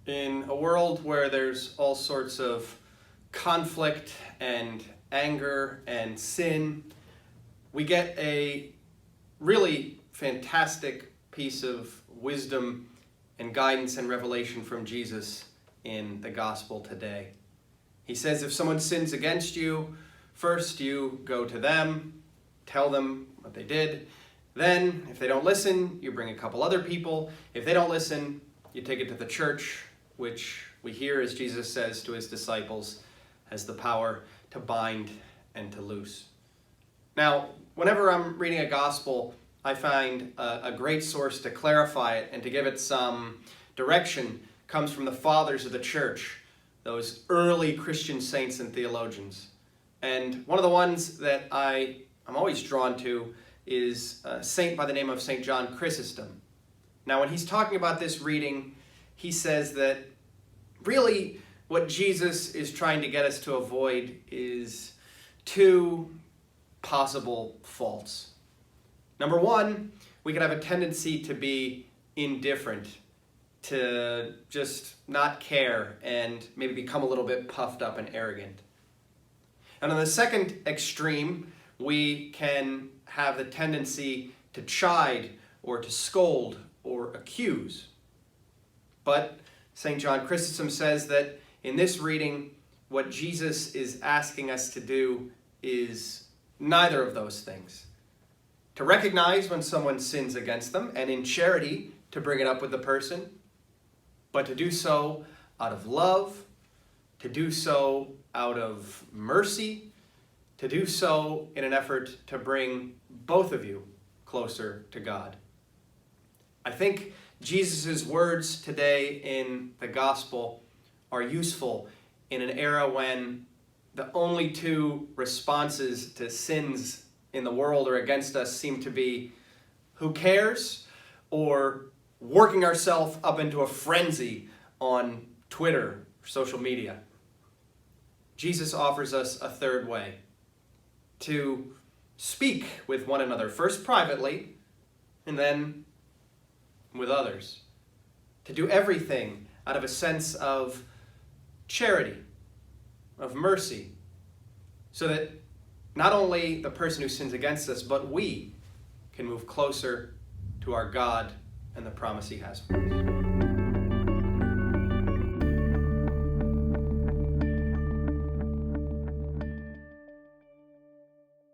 In a world where there's all sorts of conflict and anger and sin, we get a really fantastic piece of wisdom and guidance and revelation from Jesus in the gospel today. He says if someone sins against you, first you go to them, tell them what they did. Then, if they don't listen, you bring a couple other people. If they don't listen, you take it to the church, which we hear, as Jesus says to his disciples, has the power to bind and to loose. Now, whenever I'm reading a gospel, I find a great source to clarify it and to give it some direction comes from the fathers of the church, those early Christian saints and theologians. And one of the ones that I'm always drawn to is a saint by the name of St. John Chrysostom. Now, when he's talking about this reading, he says that really what Jesus is trying to get us to avoid is two possible faults. Number one, we could have a tendency to be indifferent, to just not care and maybe become a little bit puffed up and arrogant. And on the second extreme, we can have the tendency to chide or to scold or accuse. But St. John Chrysostom says that in this reading, what Jesus is asking us to do is neither of those things. To recognize when someone sins against them, and in charity to bring it up with the person, but to do so out of love, to do so out of mercy, to do so in an effort to bring both of you closer to God. I think Jesus' words today in the gospel are useful in an era when the only two responses to sins in the world or against us seem to be who cares or working ourselves up into a frenzy on Twitter or social media. Jesus offers us a third way, to speak with one another, first privately and then with others. To do everything out of a sense of charity, of mercy, so that not only the person who sins against us, but we can move closer to our God and the promise he has for us.